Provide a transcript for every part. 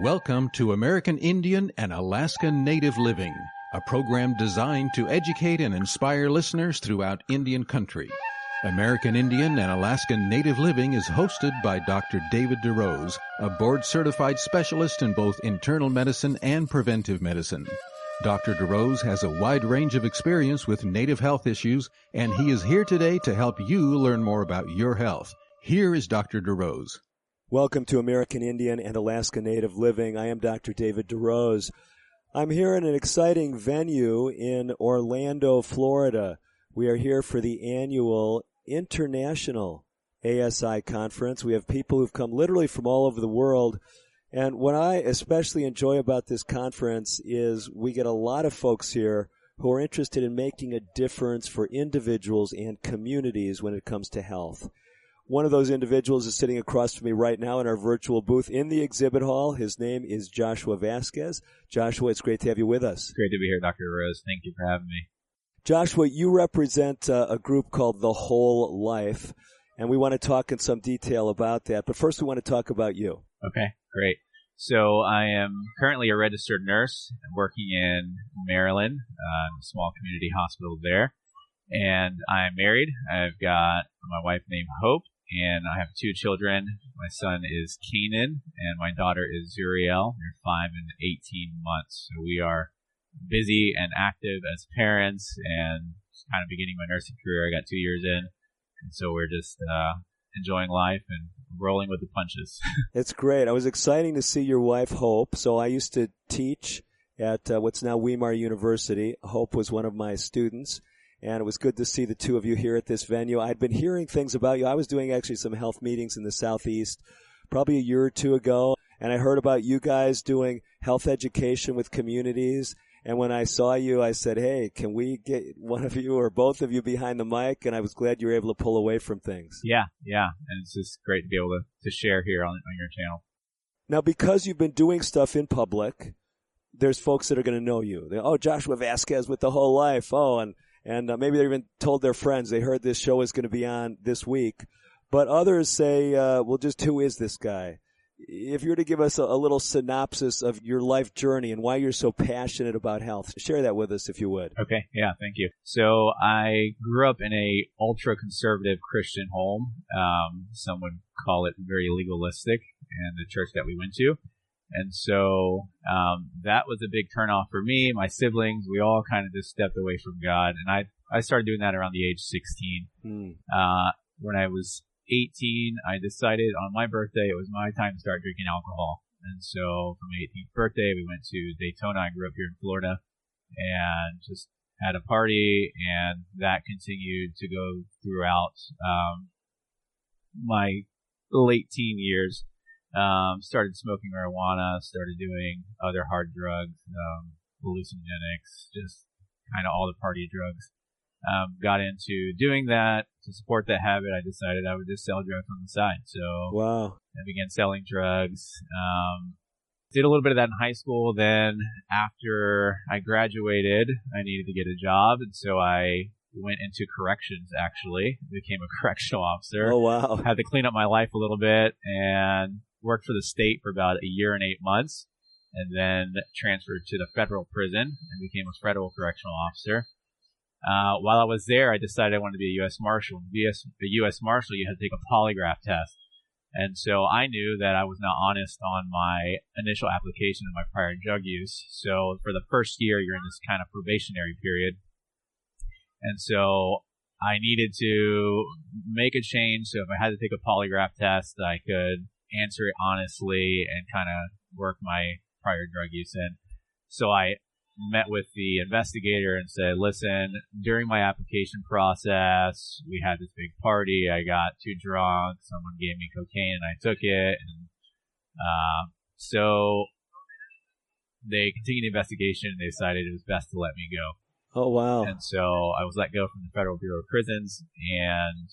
Welcome to American Indian and Alaska Native Living, a program designed to educate and inspire listeners throughout Indian country. American Indian and Alaska Native Living is hosted by Dr. David DeRose, a board-certified specialist in both internal medicine and preventive medicine. Dr. DeRose has a wide range of experience with Native health issues, and he is here today to help you learn more about your health. Here is Dr. DeRose. Welcome to American Indian and Alaska Native Living. I am Dr. David DeRose. I'm here in an exciting venue in Orlando, Florida. We are here for the annual International ASI Conference. We have people who've come literally from all over the world. And what I especially enjoy about this conference is we get a lot of folks here who are interested in making a difference for individuals and communities when it comes to health. One of those individuals is sitting across from me right now in our virtual booth in the exhibit hall. His name is Joshua Vazquez. Joshua, it's great to have you with us. Great to be here, Dr. Rose. Thank you for having me. Joshua, you represent a group called The Whole Life, and we want to talk in some detail about that. But first, we want to talk about you. Okay, great. So I am currently a registered nurse working in Maryland, a small community hospital there. And I'm married. I've got my wife named Hope, and I have two children. My son is Kanan, and my daughter is Zuriel. They're 5 and 18 months. So we are busy and active as parents, and kind of beginning my nursing career. I got 2 years in, and so we're just enjoying life and rolling with the punches. It's great. It was exciting to see your wife, Hope. So I used to teach at what's now Weimar University. Hope was one of my students, and it was good to see the two of you here at this venue. I'd been hearing things about you. I was doing actually some health meetings in the Southeast probably a year or two ago, and I heard about you guys doing health education with communities. And when I saw you, I said, hey, can we get one of you or both of you behind the mic? And I was glad you were able to pull away from things. Yeah. And it's just great to be able to share here on your channel. Now, because you've been doing stuff in public, there's folks that are going to know you. Joshua Vazquez with The Whole Life. And maybe they even told their friends. They heard this show is going to be on this week. But others say, just who is this guy? If you were to give us a little synopsis of your life journey and why you're so passionate about health, share that with us if you would. Okay, yeah, thank you. So I grew up in a ultra-conservative Christian home. Some would call it very legalistic, and the church that we went to. And so that was a big turnoff for me. My siblings, we all kind of just stepped away from God. And I started doing that around the age 16. When I was 18, I decided on my birthday it was my time to start drinking alcohol. And so for my 18th birthday, we went to Daytona. I grew up here in Florida and just had a party. And that continued to go throughout my late teen years. Started smoking marijuana, started doing other hard drugs, hallucinogenics, just kind of all the party drugs. Got into doing that. To support that habit, I decided I would just sell drugs on the side. So wow. I began selling drugs. Did a little bit of that in high school. Then after I graduated, I needed to get a job. And so I went into corrections, actually. Became a correctional officer. Oh, wow. Had to clean up my life a little bit and worked for the state for about a year and 8 months, and then transferred to the federal prison and became a federal correctional officer. While I was there, I decided I wanted to be a U.S. Marshal. To be a U.S. Marshal, you had to take a polygraph test. And so I knew that I was not honest on my initial application of my prior drug use. So for the first year, you're in this kind of probationary period. And so I needed to make a change. So if I had to take a polygraph test, I could answer it honestly and kind of work my prior drug use in. So I met with the investigator and said, listen, during my application process, we had this big party. I got too drunk. Someone gave me cocaine and I took it. And so they continued the investigation and they decided it was best to let me go. Oh, wow. And so I was let go from the Federal Bureau of Prisons and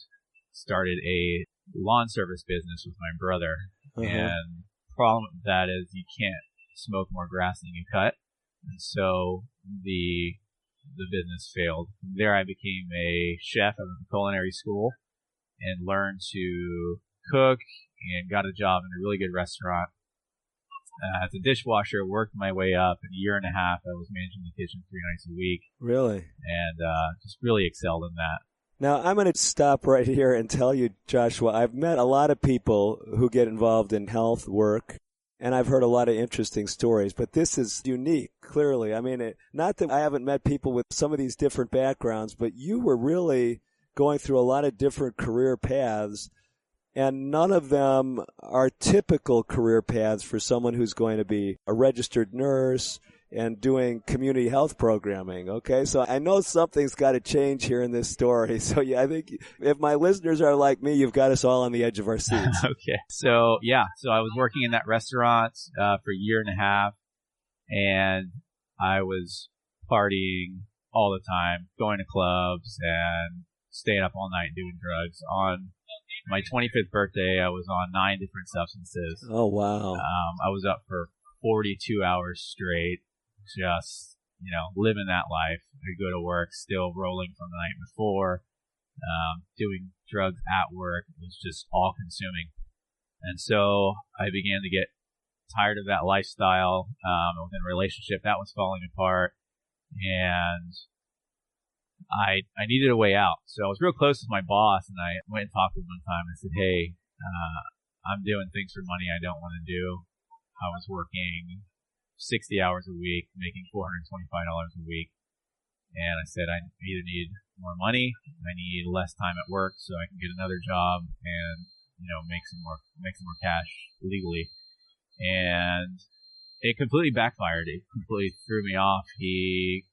started a lawn service business with my brother. And the problem with that is you can't smoke more grass than you cut. And so the business failed. From there, I became a chef at a culinary school and learned to cook and got a job in a really good restaurant. as a dishwasher, worked my way up. In a year and a half, I was managing the kitchen 3 nights a week. Really? And just really excelled in that. Now, I'm going to stop right here and tell you, Joshua, I've met a lot of people who get involved in health work, and I've heard a lot of interesting stories, but this is unique, clearly. I mean, not that I haven't met people with some of these different backgrounds, but you were really going through a lot of different career paths, and none of them are typical career paths for someone who's going to be a registered nurse and doing community health programming, okay? So I know something's got to change here in this story. So yeah, I think if my listeners are like me, you've got us all on the edge of our seats. Okay. So yeah, so I was working in that restaurant for a year and a half, and I was partying all the time, going to clubs and staying up all night doing drugs. On my 25th birthday, I was on 9 different substances. Oh, wow. I was up for 42 hours straight, just, living that life. I go to work still rolling from the night before, doing drugs at work. It was just all consuming. And so I began to get tired of that lifestyle. I was in a relationship that was falling apart, and I needed a way out. So I was real close with my boss, and I went and talked to him one time and said, hey, I'm doing things for money I don't want to do. I was working 60 hours a week, making $425 a week. And I said, I either need more money, I need less time at work so I can get another job and, make some more cash legally. And it completely backfired. It completely threw me off. He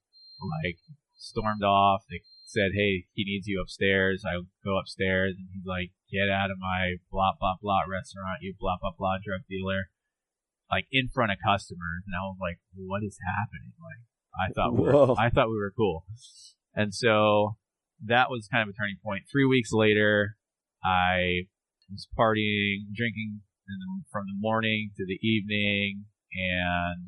stormed off. They said, hey, he needs you upstairs. I go upstairs and he's like, get out of my blah, blah, blah restaurant, you blah, blah, blah drug dealer. In front of customers, and I was like, what is happening? I thought we were cool. And so that was kind of a turning point. 3 weeks later, I was partying, drinking from the morning to the evening, and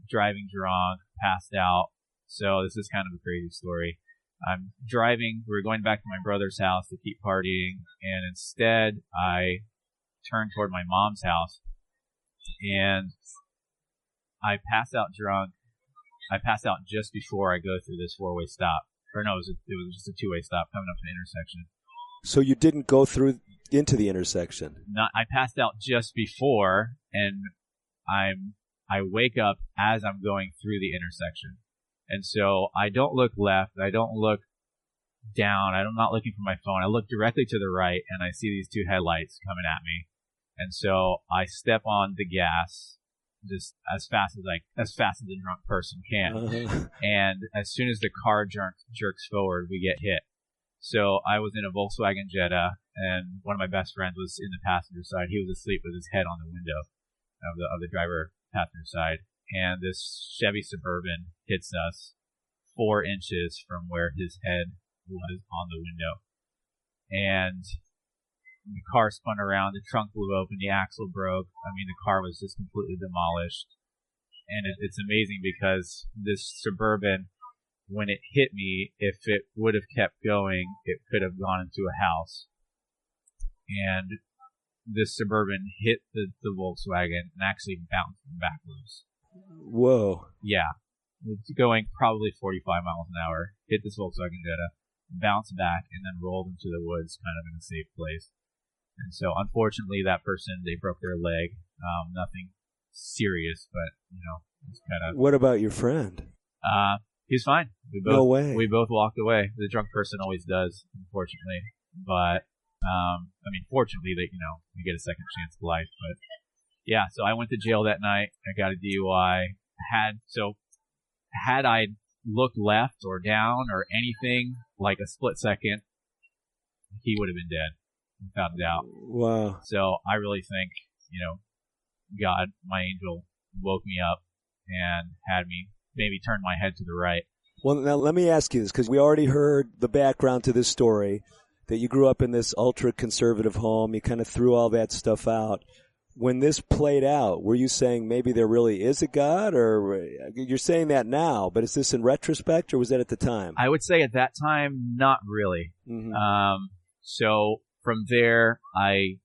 driving drunk, passed out. So this is kind of a crazy story. I'm driving, we were going back to my brother's house to keep partying, and instead I turned toward my mom's house. And I passed out drunk. I passed out just before I go through this 4-way stop. Or no, it was just a 2-way stop coming up to the intersection. So you didn't go through into the intersection? I passed out just before, and I wake up as I'm going through the intersection. And so I don't look left. I don't look down. I'm not looking for my phone. I look directly to the right, and I see these 2 headlights coming at me. And so I step on the gas just as fast as a drunk person can. And as soon as the car jerks forward, we get hit. So I was in a Volkswagen Jetta, and one of my best friends was in the passenger side. He was asleep with his head on the window of the driver passenger side. And this Chevy Suburban hits us 4 inches from where his head was on the window. And the car spun around, the trunk blew open, the axle broke. I mean, the car was just completely demolished. And it's amazing because this Suburban, when it hit me, if it would have kept going, it could have gone into a house. And this Suburban hit the Volkswagen and actually bounced them back loose. Whoa. Yeah. It's going probably 45 miles an hour, hit this Volkswagen Jetta, bounced back, and then rolled into the woods kind of in a safe place. And so, unfortunately, that person, they broke their leg. Nothing serious, but, it's kind of... What about your friend? He's fine. No way. We both walked away. The drunk person always does, unfortunately. But, fortunately, that, we get a second chance at life. But, yeah, so I went to jail that night. I got a DUI. Had I looked left or down or anything, like a split second, he would have been dead. Without a doubt. Wow. So I really think, God, my angel, woke me up and had me maybe turn my head to the right. Well, now let me ask you this, because we already heard the background to this story, that you grew up in this ultra-conservative home. You kind of threw all that stuff out. When this played out, were you saying maybe there really is a God? Or you're saying that now, but is this in retrospect, or was that at the time? I would say at that time, not really. Mm-hmm. So from there, I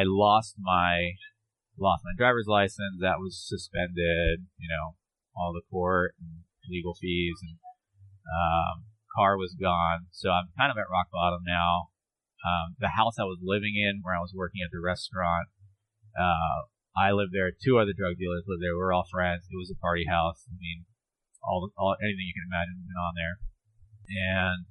lost my lost my driver's license. That was suspended, all the court and legal fees, and car was gone. So I'm kind of at rock bottom now. The house I was living in, where I was working at the restaurant, I lived there. 2 other drug dealers lived there. We were all friends. It was a party house. I mean, all anything you can imagine has been on there. And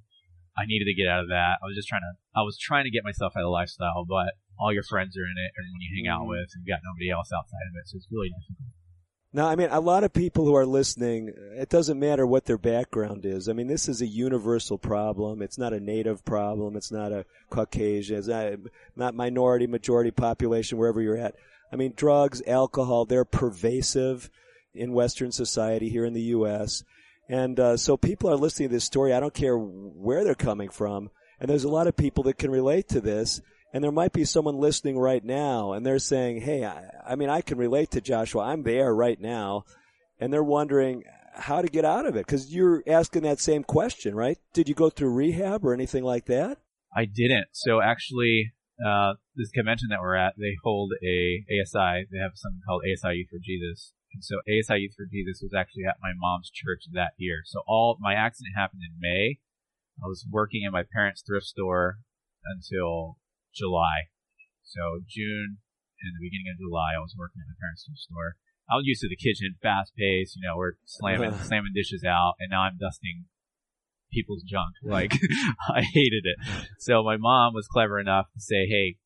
I needed to get out of that. I was trying to get myself out of the lifestyle, but all your friends are in it, everyone you hang out with, and you've got nobody else outside of it, so it's really difficult. Now, I mean, a lot of people who are listening, it doesn't matter what their background is. I mean, this is a universal problem. It's not a native problem. It's not a Caucasian. It's not minority, majority population, wherever you're at. I mean, drugs, alcohol, they're pervasive in Western society here in the U.S., and so people are listening to this story. I don't care where they're coming from. And there's a lot of people that can relate to this. And there might be someone listening right now, and they're saying, hey, I can relate to Joshua. I'm there right now. And they're wondering how to get out of it. Because you're asking that same question, right? Did you go through rehab or anything like that? I didn't. So actually, this convention that we're at, they hold a ASI. They have something called ASI Youth for Jesus. And so ASI Youth for Jesus was actually at my mom's church that year. So my accident happened in May. I was working in my parents' thrift store until July. So June and the beginning of July, I was working at my parents' thrift store. I was used to the kitchen, fast paced, we're slamming dishes out, and now I'm dusting people's junk. Like, I hated it. So my mom was clever enough to say, hey,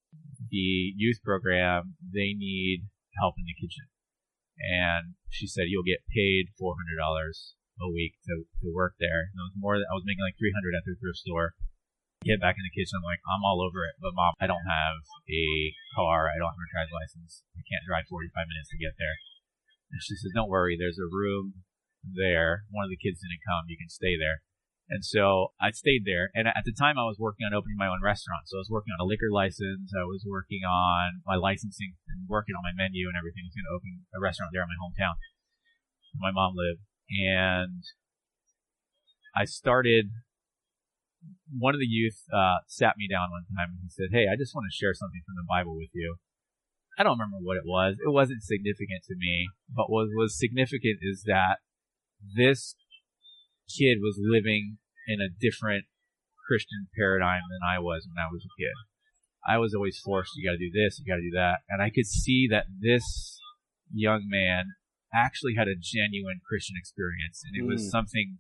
the youth program, they need help in the kitchen. And she said, you'll get paid $400 a week to work there. And it was more, I was making like $300 at the thrift store. Get back in the kitchen, I'm like, I'm all over it. But Mom, I don't have a car. I don't have a driver's license. I can't drive 45 minutes to get there. And she says, don't worry, there's a room there. One of the kids didn't come. You can stay there. And so I stayed there. And at the time, I was working on opening my own restaurant. So I was working on a liquor license. I was working on my licensing and working on my menu and everything. I was going to open a restaurant there in my hometown where my mom lived. And I started, one of the youth sat me down one time and he said, hey, I just want to share something from the Bible with you. I don't remember what it was. It wasn't significant to me. But what was significant is that this kid was living in a different Christian paradigm than I was when I was a kid. I was always forced, you got to do this, you got to do that. And I could see that this young man actually had a genuine Christian experience. And it was something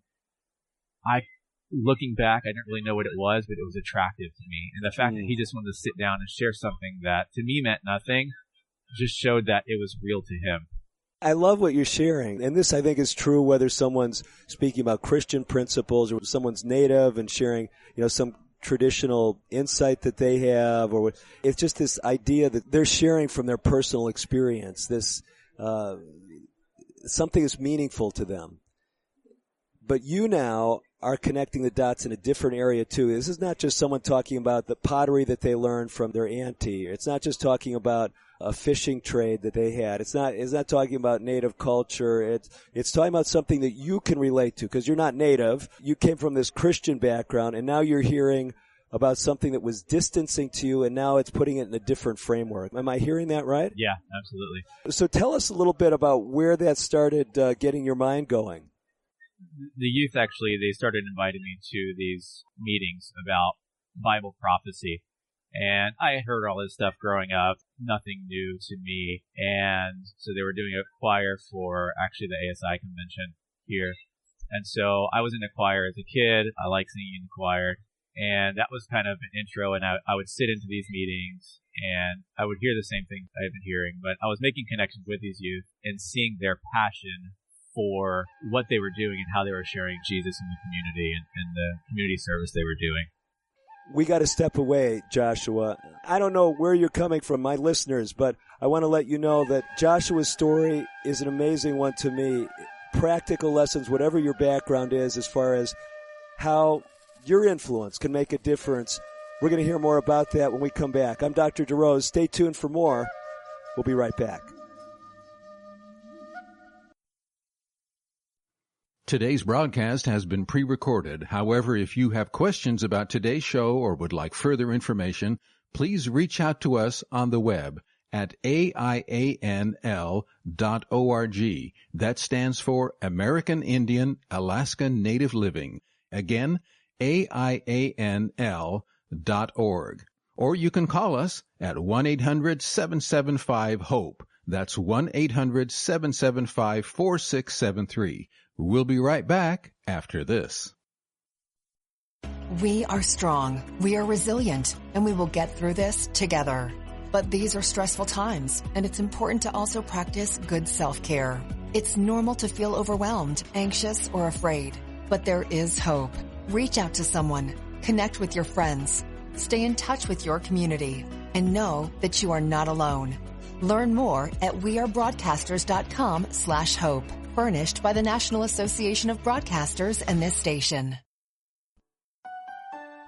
looking back, I didn't really know what it was, but it was attractive to me. And the fact that he just wanted to sit down and share something that to me meant nothing just showed that it was real to him. I love what you're sharing. And this, I think, is true whether someone's speaking about Christian principles or someone's native and sharing, some traditional insight that they have, or it's just this idea that they're sharing from their personal experience, this something is meaningful to them. But you now are connecting the dots in a different area too. This is not just someone talking about the pottery that they learned from their auntie. It's not just talking about a fishing trade that they had. It's not talking about native culture. It's talking about something that you can relate to because you're not native. You came from this Christian background, and now you're hearing about something that was distancing to you, and now it's putting it in a different framework. Am I hearing that right? Yeah, absolutely. So tell us a little bit about where that started getting your mind going. The youth, actually, they started inviting me to these meetings about Bible prophecy. And I had heard all this stuff growing up, nothing new to me. And so they were doing a choir for actually the ASI convention here. And so I was in a choir as a kid. I liked singing in the choir. And that was kind of an intro. And I would sit into these meetings and I would hear the same thing I had been hearing. But I was making connections with these youth and seeing their passion for what they were doing and how they were sharing Jesus in the community and the community service they were doing. We got to step away, Joshua. I don't know where you're coming from, my listeners, but I want to let you know that Joshua's story is an amazing one to me. Practical lessons, whatever your background is, as far as how your influence can make a difference. We're going to hear more about that when we come back. I'm Dr. DeRose. Stay tuned for more. We'll be right back. Today's broadcast has been pre-recorded. However, if you have questions about today's show or would like further information, please reach out to us on the web at AIANL.org. That stands for American Indian Alaska Native Living. Again, AIANL.org. Or you can call us at 1-800-775-HOPE. That's 1-800-775-4673. We'll be right back after this. We are strong, we are resilient, and we will get through this together. But these are stressful times, and it's important to also practice good self-care. It's normal to feel overwhelmed, anxious, or afraid. But there is hope. Reach out to someone. Connect with your friends. Stay in touch with your community. And know that you are not alone. Learn more at wearebroadcasters.com/hope. Furnished by the National Association of Broadcasters and this station.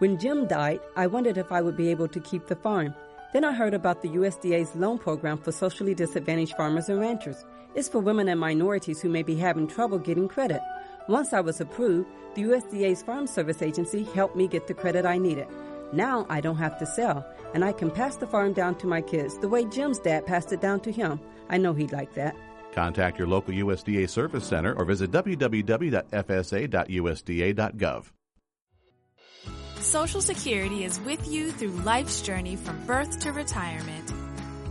When Jim died, I wondered if I would be able to keep the farm. Then I heard about the USDA's loan program for socially disadvantaged farmers and ranchers. It's for women and minorities who may be having trouble getting credit. Once I was approved, the USDA's Farm Service Agency helped me get the credit I needed. Now I don't have to sell, and I can pass the farm down to my kids the way Jim's dad passed it down to him. I know he'd like that. Contact your local USDA Service Center or visit www.fsa.usda.gov. Social Security is with you through life's journey from birth to retirement.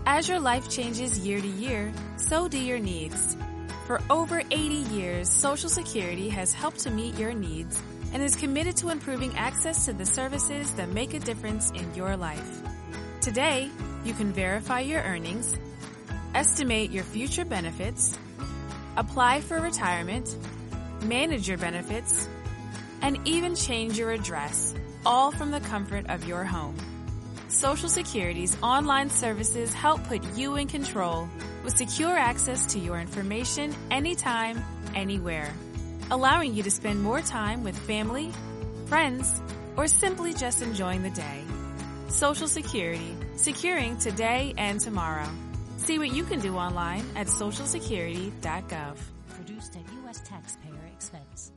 As your life changes year to year, so do your needs. For over 80 years, Social Security has helped to meet your needs and is committed to improving access to the services that make a difference in your life. Today, you can verify your earnings, estimate your future benefits, apply for retirement, manage your benefits, and even change your address, all from the comfort of your home. Social Security's online services help put you in control with secure access to your information anytime, anywhere, allowing you to spend more time with family, friends, or simply just enjoying the day. Social Security, securing today and tomorrow. See what you can do online at socialsecurity.gov. Produced at U.S. taxpayer expense.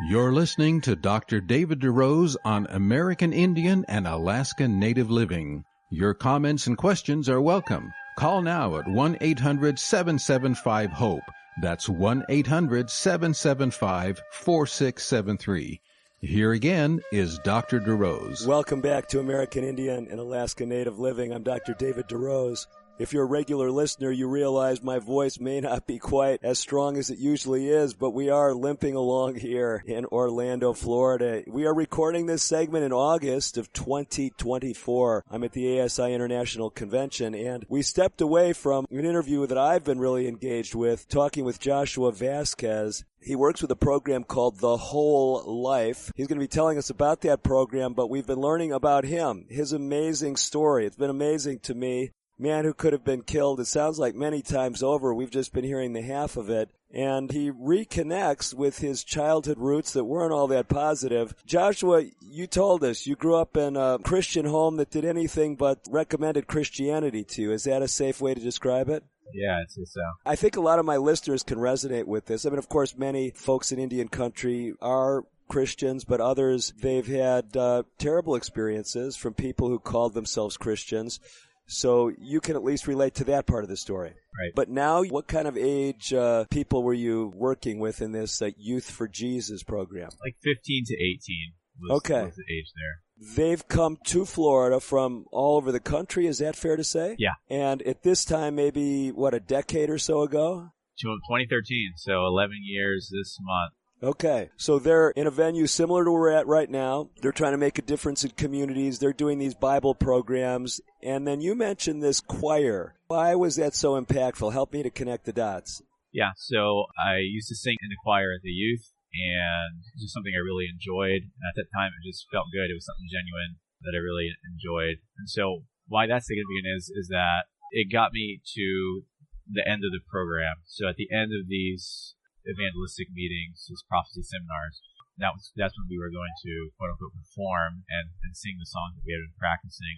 You're listening to Dr. David DeRose on American Indian and Alaska Native Living. Your comments and questions are welcome. Call now at 1-800-775-HOPE. That's 1-800-775-4673. Here again is Dr. DeRose. Welcome back to American Indian and Alaska Native Living. I'm Dr. David DeRose. If you're a regular listener, you realize my voice may not be quite as strong as it usually is, but we are limping along here in Orlando, Florida. We are recording this segment in August of 2024. I'm at the ASI International Convention, and we stepped away from an interview that I've been really engaged with, talking with Joshua Vazquez. He works with a program called The Whole Life. He's going to be telling us about that program, but we've been learning about him, his amazing story. It's been amazing to me. Man who could have been killed, it sounds like many times over. We've just been hearing the half of it. And he reconnects with his childhood roots that weren't all that positive. Joshua, you told us you grew up in a Christian home that did anything but recommended Christianity to you. Is that a safe way to describe it? Yeah, I'd say so. I think a lot of my listeners can resonate with this. I mean, of course, many folks in Indian country are Christians, but others, they've had terrible experiences from people who called themselves Christians. So you can at least relate to that part of the story. Right. But now, what kind of age people were you working with in this Youth for Jesus program? Like 15 to 18 was the age there. They've come to Florida from all over the country. Is that fair to say? Yeah. And at this time, maybe, a decade or so ago? 2013, so 11 years this month. Okay, so they're in a venue similar to where we're at right now. They're trying to make a difference in communities. They're doing these Bible programs. And then you mentioned this choir. Why was that so impactful? Help me to connect the dots. Yeah, so I used to sing in the choir as a youth, and it was just something I really enjoyed. And at that time, it just felt good. It was something genuine that I really enjoyed. And so why that's significant is that it got me to the end of the program. So at the end of these evangelistic meetings, these prophecy seminars, that's when we were going to quote unquote perform and sing the songs that we had been practicing.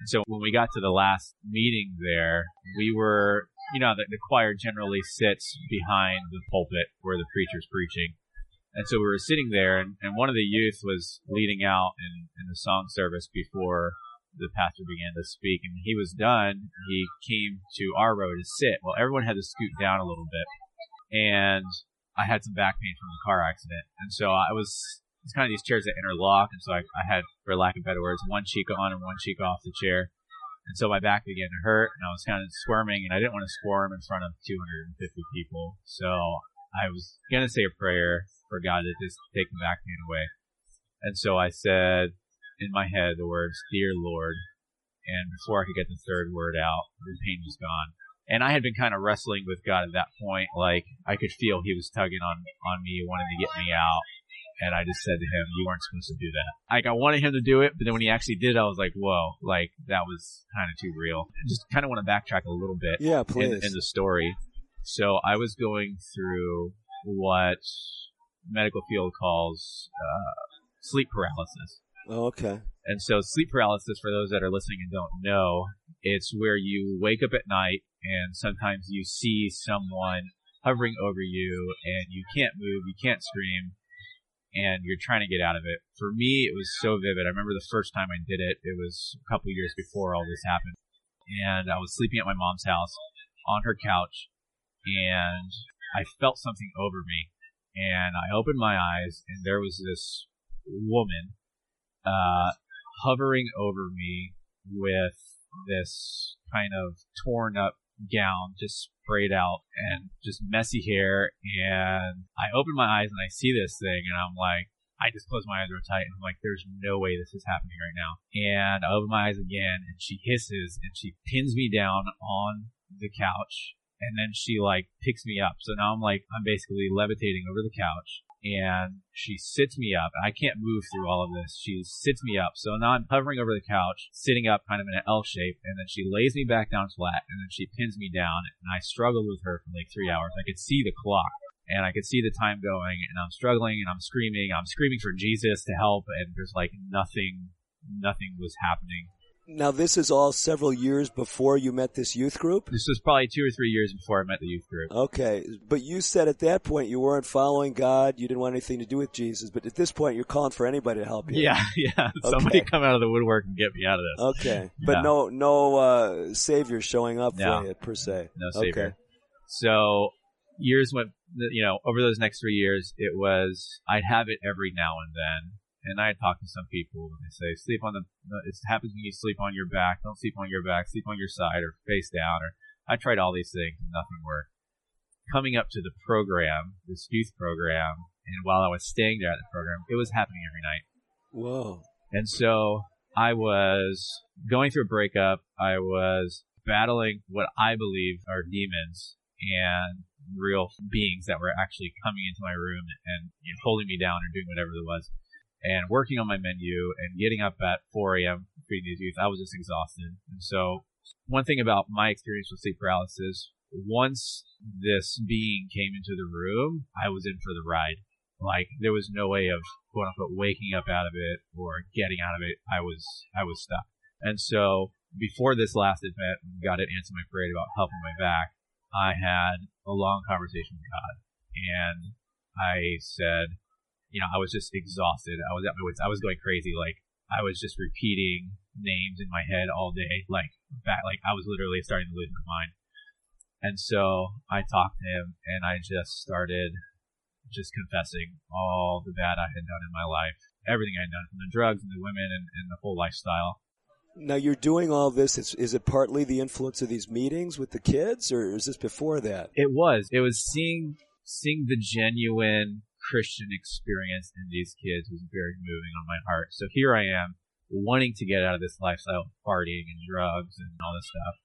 And so when we got to the last meeting there, we were, the choir generally sits behind the pulpit where the preacher's preaching. And so we were sitting there, and one of the youth was leading out in the song service before the pastor began to speak. And he was done. He came to our row to sit. Well, everyone had to scoot down a little bit. And I had some back pain from the car accident. And so it's kind of these chairs that interlock. And so I had, for lack of better words, one cheek on and one cheek off the chair. And so my back began to hurt, and I was kind of squirming, and I didn't want to squirm in front of 250 people. So I was going to say a prayer for God to just take the back pain away. And so I said in my head the words, "Dear Lord," and before I could get the third word out, the pain was gone. And I had been kind of wrestling with God at that point. Like, I could feel he was tugging on me, wanting to get me out. And I just said to him, "You weren't supposed to do that." Like, I wanted him to do it, but then when he actually did, I was like, whoa, like, that was kind of too real. I just kind of want to backtrack a little bit. Yeah, please. In the story. So I was going through what medical field calls sleep paralysis. Oh, okay. And so sleep paralysis, for those that are listening and don't know, it's where you wake up at night and sometimes you see someone hovering over you and you can't move, you can't scream, and you're trying to get out of it. For me, it was so vivid. I remember the first time I did it. It was a couple of years before all this happened. And I was sleeping at my mom's house on her couch, and I felt something over me. And I opened my eyes, and there was this woman hovering over me with this kind of torn up gown, just sprayed out, and just messy hair. And I open my eyes and I see this thing, and I'm like, I just close my eyes real tight, and I'm like, there's no way this is happening right now. And I open my eyes again, and she hisses, and she pins me down on the couch, and then she like picks me up. So now I'm basically levitating over the couch, and she sits me up. I can't move through all of this. She sits me up. So now I'm hovering over the couch, sitting up kind of in an L shape, and then she lays me back down flat, and then she pins me down, and I struggled with her for like 3 hours. I could see the clock, and I could see the time going, and I'm struggling, and I'm screaming for Jesus to help, and there's like nothing was happening. Now, this is all several years before you met this youth group? This was probably 2 or 3 years before I met the youth group. Okay, but you said at that point you weren't following God, you didn't want anything to do with Jesus, but at this point you're calling for anybody to help you. Yeah. Okay. Somebody come out of the woodwork and get me out of this. Okay, but no Savior showing up for you, per se. No Savior. Okay. So years went, over those next 3 years, it was, I'd have it every now and then. And I talk to some people, and they say, it happens when you sleep on your back. Don't sleep on your back. Sleep on your side or face down. Or I tried all these things, and nothing worked. Coming up to the program, this youth program, and while I was staying there at the program, it was happening every night. Whoa. And so I was going through a breakup. I was battling what I believe are demons and real beings that were actually coming into my room and holding me down or doing whatever it was. And working on my menu and getting up at 4 a.m. feeding these youth, I was just exhausted. And so one thing about my experience with sleep paralysis, once this being came into the room, I was in for the ride. Like, there was no way of, quote unquote, waking up out of it or getting out of it. I was stuck. And so before this last event, when God had answered my prayer about helping my back, I had a long conversation with God. And I said, I was just exhausted. I was at my wits. I was going crazy. Like, I was just repeating names in my head all day. Like I was literally starting to lose my mind. And so I talked to him, and I just started confessing all the bad I had done in my life. Everything I had done, from the drugs and the women and the whole lifestyle. Now, you're doing all this. Is it partly the influence of these meetings with the kids, or is this before that? It was seeing the genuine Christian experience in these kids was very moving on my heart. So here I am, wanting to get out of this lifestyle of partying and drugs and all this stuff,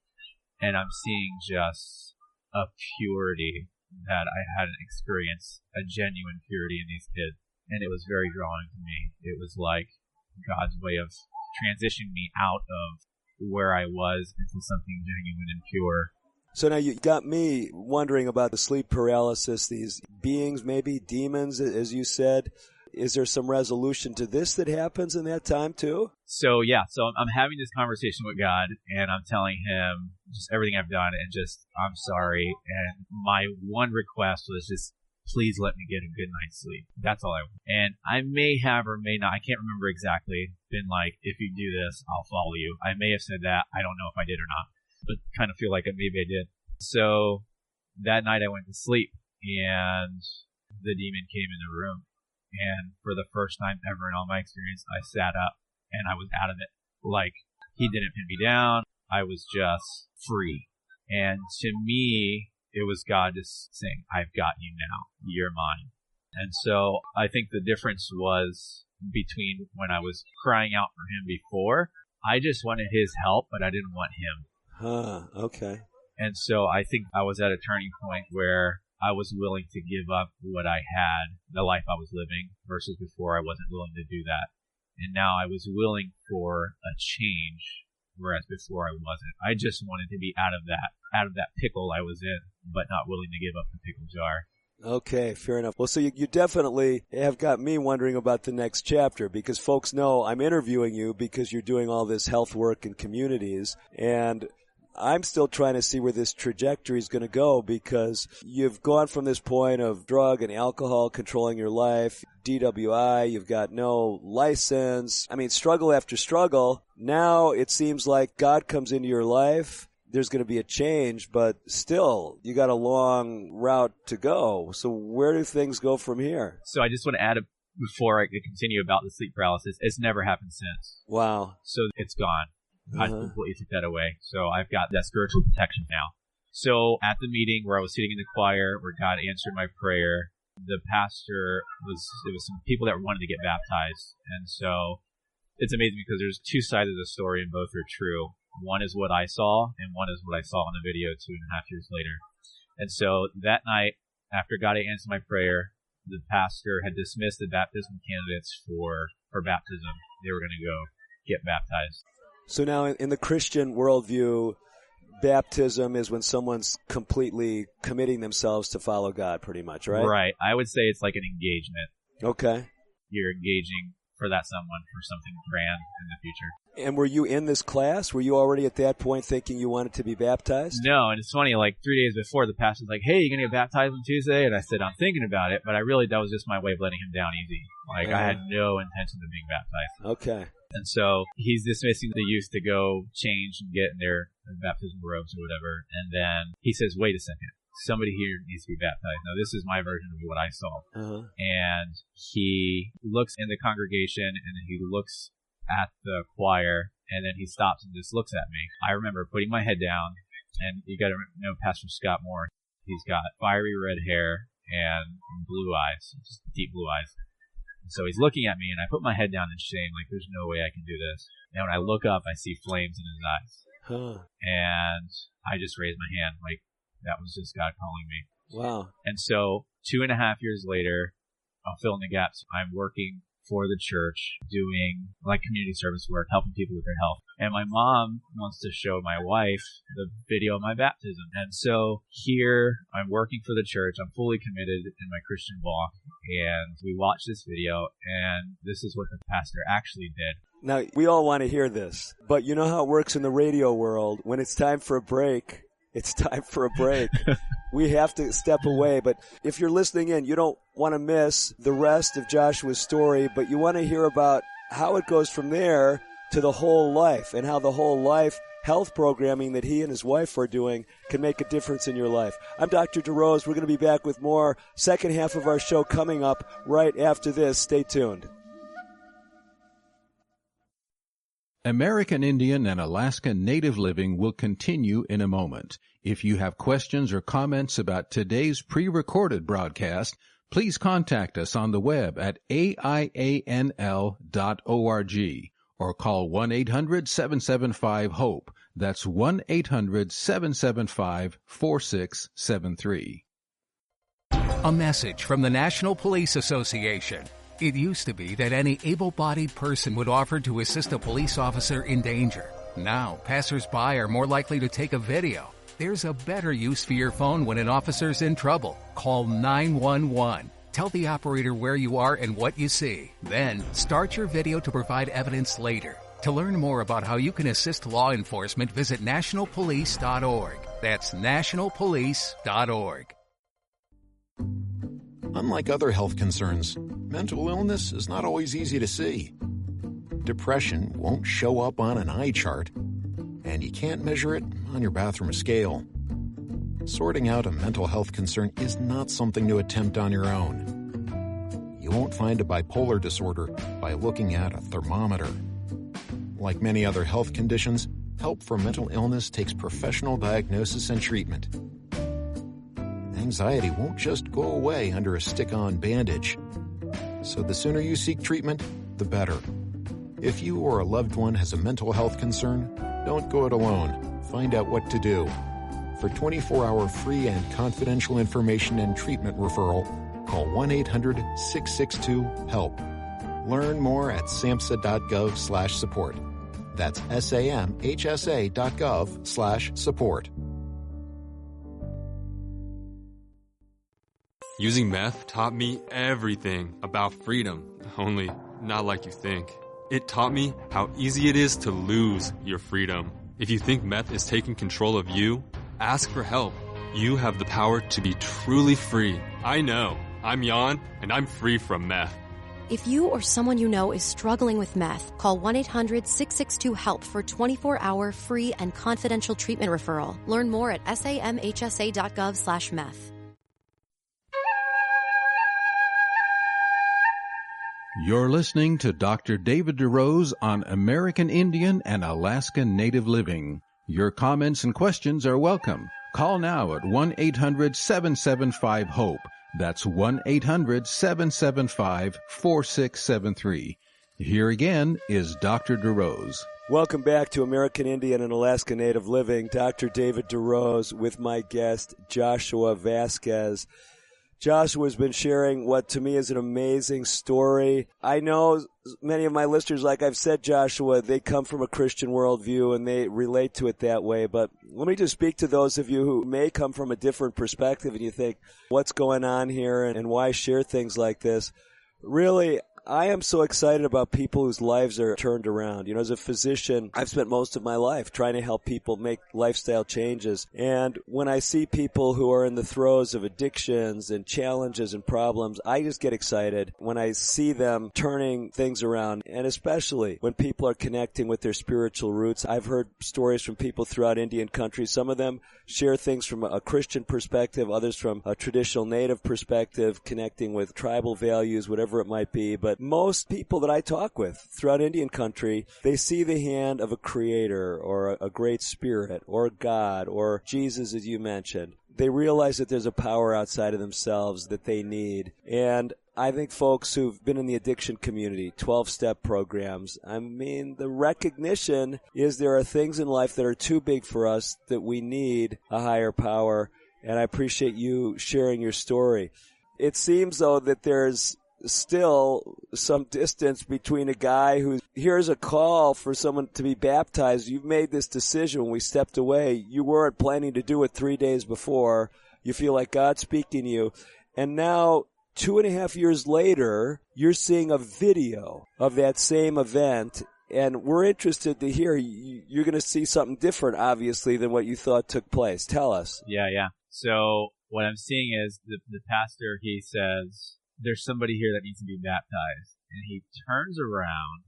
and I'm seeing just a purity that I hadn't experienced, a genuine purity in these kids, and it was very drawing to me. It was like God's way of transitioning me out of where I was into something genuine and pure. So now you got me wondering about the sleep paralysis, these beings, maybe demons, as you said. Is there some resolution to this that happens in that time too? So I'm having this conversation with God, and I'm telling him just everything I've done, and just, I'm sorry. And my one request was just please let me get a good night's sleep. That's all I want. And I may have or may not, I can't remember exactly, been like, if you do this, I'll follow you. I may have said that. I don't know if I did or not, but kind of feel like maybe I did. So that night I went to sleep, and the demon came in the room. And for the first time ever in all my experience, I sat up and I was out of it. Like, he didn't pin me down. I was just free. And to me, it was God just saying, I've got you now. You're mine. And so I think the difference was between when I was crying out for him before, I just wanted his help, but I didn't want him. Okay. And so I think I was at a turning point where I was willing to give up what I had, the life I was living, versus before I wasn't willing to do that. And now I was willing for a change, whereas before I wasn't. I just wanted to be out of that pickle I was in, but not willing to give up the pickle jar. Okay, fair enough. Well, so you definitely have got me wondering about the next chapter, because folks know I'm interviewing you because you're doing all this health work in communities, and I'm still trying to see where this trajectory is going to go, because you've gone from this point of drug and alcohol controlling your life, DWI, you've got no license. I mean, struggle after struggle. Now it seems like God comes into your life. There's going to be a change, but still, you got a long route to go. So where do things go from here? So I just want to add, before I continue about the sleep paralysis, it's never happened since. Wow. So it's gone. I completely took that away. So I've got that spiritual protection now. So at the meeting where I was sitting in the choir, where God answered my prayer, the pastor there was some people that wanted to get baptized. And so it's amazing because there's two sides of the story and both are true. One is what I saw, and one is what I saw in the video 2.5 years later. And so that night, after God had answered my prayer, the pastor had dismissed the baptism candidates for baptism. They were going to go get baptized. So now in the Christian worldview, baptism is when someone's completely committing themselves to follow God, pretty much, right? Right. I would say it's like an engagement. Okay. You're engaging for that someone for something grand in the future. And were you in this class? Were you already at that point thinking you wanted to be baptized? No, and it's funny, like 3 days before, the pastor was like, hey, you going to get baptized on Tuesday? And I said, I'm thinking about it, but that was just my way of letting him down easy. Like, I had no intention of being baptized. Okay. And so he's dismissing the youth to go change and get in their baptismal robes or whatever. And then he says, wait a second. Somebody here needs to be baptized. Now, this is my version of what I saw. And he looks in the congregation, and then he looks at the choir, and then he stops and just looks at me. I remember putting my head down, and you got to know Pastor Scott Moore. He's got fiery red hair and blue eyes, just deep blue eyes. And so he's looking at me, and I put my head down in shame, like there's no way I can do this. And when I look up, I see flames in his eyes. And I just raised my hand, like that was just God calling me. Wow. And so 2.5 years later, I'll fill in the gaps. I'm working for the church, doing like community service work, helping people with their health. And my mom wants to show my wife the video of my baptism. And so here I'm working for the church. I'm fully committed in my Christian walk. And we watch this video, and this is what the pastor actually did. Now, we all want to hear this, but you know how it works in the radio world. When it's time for a break, it's time for a break. We have to step away. But if you're listening in, you don't want to miss the rest of Joshua's story, but you want to hear about how it goes from there to the whole life, and how the whole life health programming that he and his wife are doing can make a difference in your life. I'm Dr. DeRose. We're going to be back with more second half of our show coming up right after this. Stay tuned. American Indian and Alaska Native Living will continue in a moment. If you have questions or comments about today's pre-recorded broadcast, please contact us on the web at aianl.org or call 1-800-775-HOPE. That's 1-800-775-4673. A message from the National Police Association. It used to be that any able-bodied person would offer to assist a police officer in danger. Now, passers-by are more likely to take a video. There's a better use for your phone when an officer's in trouble. Call 911. Tell the operator where you are and what you see. Then, start your video to provide evidence later. To learn more about how you can assist law enforcement, visit nationalpolice.org. That's nationalpolice.org. Unlike other health concerns, mental illness is not always easy to see. Depression won't show up on an eye chart, and you can't measure it on your bathroom scale. Sorting out a mental health concern is not something to attempt on your own. You won't find a bipolar disorder by looking at a thermometer. Like many other health conditions, help for mental illness takes professional diagnosis and treatment. Anxiety won't just go away under a stick-on bandage. So the sooner you seek treatment, the better. If you or a loved one has a mental health concern, don't go it alone. Find out what to do. For 24-hour free and confidential information and treatment referral, call 1-800-662-HELP. Learn more at samhsa.gov/support. That's samhsa.gov/support. Using meth taught me everything about freedom, only not like you think. It taught me how easy it is to lose your freedom. If you think meth is taking control of you, ask for help. You have the power to be truly free. I know. I'm Jan, and I'm free from meth. If you or someone you know is struggling with meth, call 1-800-662-HELP for 24-hour free and confidential treatment referral. Learn more at samhsa.gov/meth. You're listening to Dr. David DeRose on American Indian and Alaska Native Living. Your comments and questions are welcome. Call now at 1-800-775-HOPE. That's 1-800-775-4673. Here again is Dr. DeRose. Welcome back to American Indian and Alaska Native Living. Dr. David DeRose with my guest, Joshua Vazquez. Joshua has been sharing what to me is an amazing story. I know many of my listeners, like I've said, Joshua, they come from a Christian worldview and they relate to it that way. But let me just speak to those of you who may come from a different perspective and you think, what's going on here and why share things like this? Really, I am so excited about people whose lives are turned around. You know, as a physician, I've spent most of my life trying to help people make lifestyle changes. And when I see people who are in the throes of addictions and challenges and problems, I just get excited when I see them turning things around. And especially when people are connecting with their spiritual roots. I've heard stories from people throughout Indian country. Some of them share things from a Christian perspective, others from a traditional Native perspective, connecting with tribal values, whatever it might be. But most people that I talk with throughout Indian country, they see the hand of a creator or a great spirit or God or Jesus, as you mentioned. They realize that there's a power outside of themselves that they need. And I think folks who've been in the addiction community, 12-step programs, I mean, the recognition is there are things in life that are too big for us that we need a higher power. And I appreciate you sharing your story. It seems, though, that there's still some distance between a guy who hears a call for someone to be baptized. You've made this decision when we stepped away. You weren't planning to do it 3 days before. You feel like God's speaking to you. And now, 2.5 years later, you're seeing a video of that same event. And we're interested to hear you're going to see something different, obviously, than what you thought took place. Tell us. Yeah. So what I'm seeing is the pastor, he says, there's somebody here that needs to be baptized. And he turns around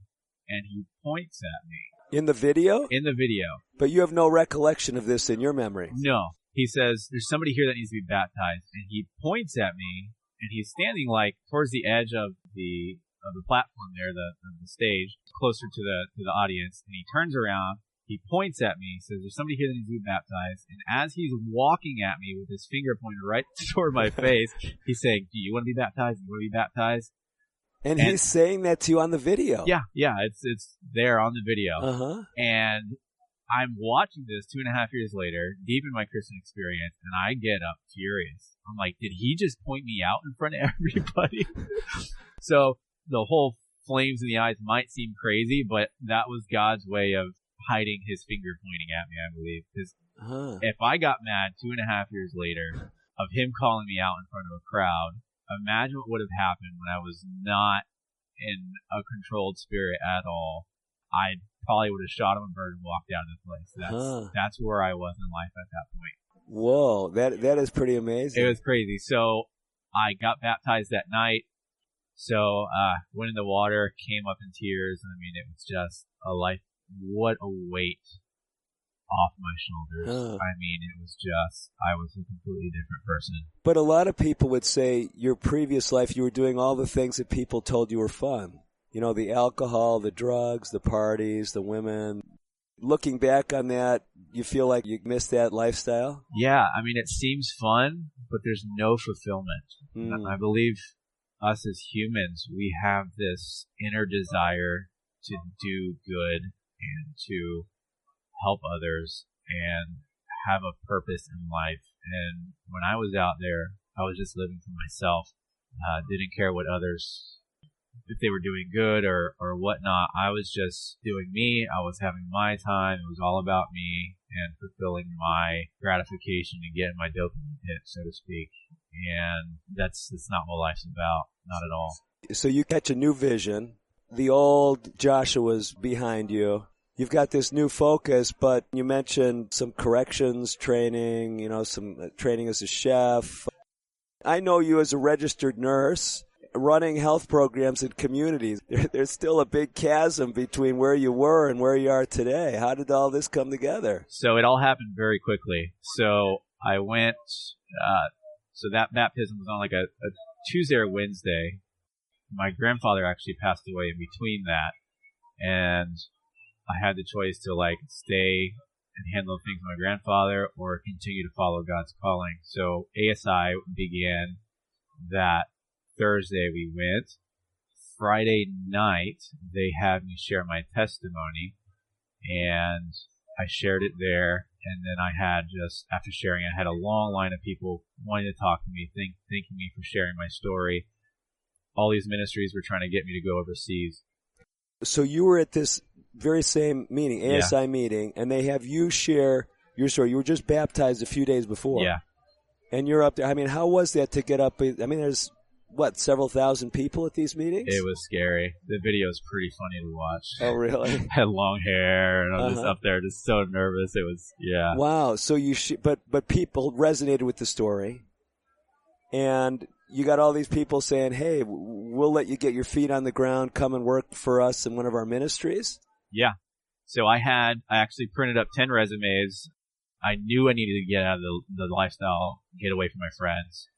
and he points at me. In the video? In the video. But you have no recollection of this in your memory. No. He says, there's somebody here that needs to be baptized. And he points at me, and he's standing like towards the edge of the platform there, the stage, closer to the audience. And he turns around. He points at me, says, there's somebody here that needs to be baptized. And as he's walking at me with his finger pointed right toward my face, he's saying, do you want to be baptized? Do you want to be baptized? And he's saying that to you on the video. Yeah, it's there on the video. Uh-huh. And I'm watching this 2.5 years later, deep in my Christian experience, and I get up furious. I'm like, did he just point me out in front of everybody? So the whole flames in the eyes might seem crazy, but that was God's way of hiding his finger pointing at me, I believe. Because if I got mad 2.5 years later of him calling me out in front of a crowd, imagine what would have happened when I was not in a controlled spirit at all. I probably would have shot him a bird and walked out of the place. That's where I was in life at that point. Whoa, that is pretty amazing. It was crazy. So I got baptized that night. So, went in the water, came up in tears. I mean, it was just what a weight off my shoulders. I mean, I was a completely different person. But a lot of people would say your previous life, you were doing all the things that people told you were fun. You know, the alcohol, the drugs, the parties, the women. Looking back on that, you feel like you missed that lifestyle? Yeah, I mean, it seems fun, but there's no fulfillment. I believe us as humans, we have this inner desire to do good and to help others and have a purpose in life. And when I was out there, I was just living for myself. Didn't care what others, if they were doing good or whatnot. I was just doing me. I was having my time. It was all about me and fulfilling my gratification and getting my dopamine hit, so to speak. And that's not what life's about. Not at all. So you catch a new vision. The old Joshua's behind you. You've got this new focus, but you mentioned some corrections training, you know, some training as a chef. I know you as a registered nurse running health programs in communities. There's still a big chasm between where you were and where you are today. How did all this come together? So it all happened very quickly. So I went, so that baptism was on like a Tuesday or Wednesday. My grandfather actually passed away in between that. And I had the choice to like stay and handle things with my grandfather or continue to follow God's calling. So ASI began that Thursday. We went. Friday night, they had me share my testimony, and I shared it there. And then I had after sharing, I had a long line of people wanting to talk to me, thanking me for sharing my story. All these ministries were trying to get me to go overseas. So you were at this very same meeting, ASI meeting, and they have you share your story. You were just baptized a few days before. Yeah. And you're up there. I mean, how was that to get up? I mean, there's, several thousand people at these meetings? It was scary. The video is pretty funny to watch. Oh, really? I had long hair, and I was just up there just so nervous. It was, yeah. Wow. So but people resonated with the story, and you got all these people saying, hey, we'll let you get your feet on the ground, come and work for us in one of our ministries? Yeah. So I actually printed up 10 resumes. I knew I needed to get out of the lifestyle, get away from my friends,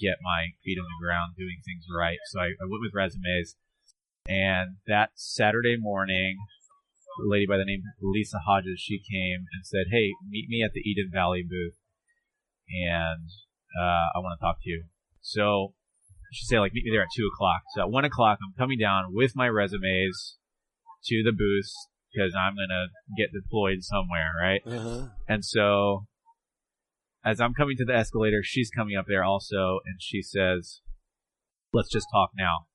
get my feet on the ground, doing things right. So I went with resumes. And that Saturday morning, a lady by the name of Lisa Hodges, she came and said, hey, meet me at the Eden Valley booth, and I want to talk to you. So she said, like, meet me there at 2 o'clock. So at 1 o'clock, I'm coming down with my resumes to the booth because I'm going to get deployed somewhere, right? And so as I'm coming to the escalator, she's coming up there also, and she says, let's just talk now.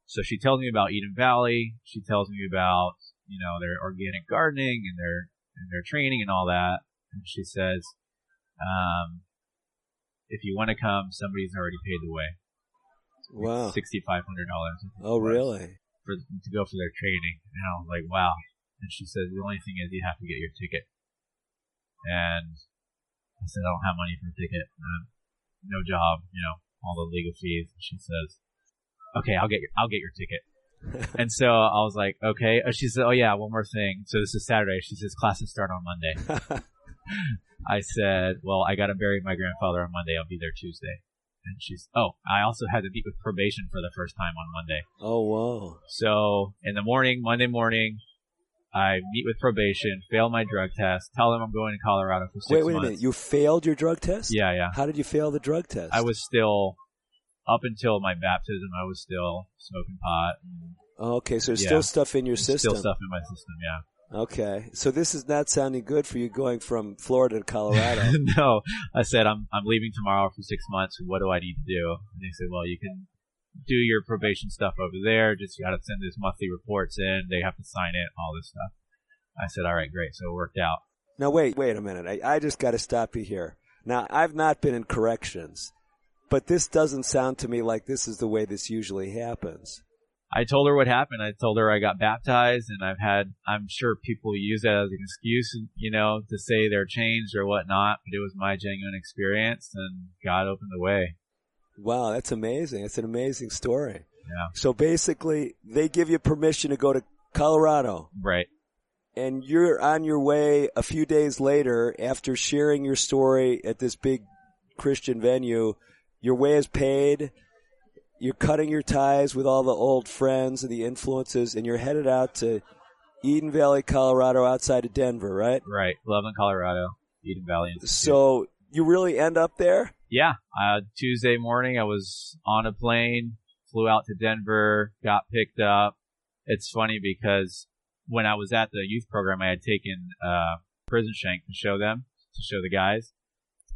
So she tells me about Eden Valley. She tells me about, their organic gardening and their training and all that. And she says, if you want to come, somebody's already paid the way. Wow. $6,500. Oh, really? To go for their training. And I was like, wow. And she says, the only thing is you have to get your ticket. And I said, I don't have money for a ticket. No job, all the legal fees. And she says, okay, I'll get your ticket. And so I was like, okay. She said, oh yeah, one more thing. So this is Saturday. She says, classes start on Monday. I said, well, I got to bury my grandfather on Monday. I'll be there Tuesday. And I also had to meet with probation for the first time on Monday. Oh, wow. So in the morning, Monday morning, I meet with probation, fail my drug test, tell them I'm going to Colorado for 6 months. Wait a minute. You failed your drug test? Yeah. How did you fail the drug test? I was still, up until my baptism, I was still smoking pot. Okay, so there's still stuff in your system. Still stuff in my system, yeah. Okay, so this is not sounding good for you going from Florida to Colorado. No, I said, I'm leaving tomorrow for 6 months. What do I need to do? And they said, well, you can do your probation stuff over there. Just you got to send these monthly reports in. They have to sign it, all this stuff. I said, all right, great. So it worked out. Now, wait a minute. I just got to stop you here. Now, I've not been in corrections, but this doesn't sound to me like this is the way this usually happens. I told her what happened. I told her I got baptized, and I'm sure people use that as an excuse, to say they're changed or whatnot, but it was my genuine experience, and God opened the way. Wow, that's amazing. It's an amazing story. Yeah. So basically, they give you permission to go to Colorado. Right. And you're on your way a few days later after sharing your story at this big Christian venue. Your way is paid. You're cutting your ties with all the old friends and the influences, and you're headed out to Eden Valley, Colorado, outside of Denver, right? Right. Loveland, Colorado, Eden Valley Institute. So you really end up there? Yeah. Tuesday morning, I was on a plane, flew out to Denver, got picked up. It's funny because when I was at the youth program, I had taken prison shank to show the guys.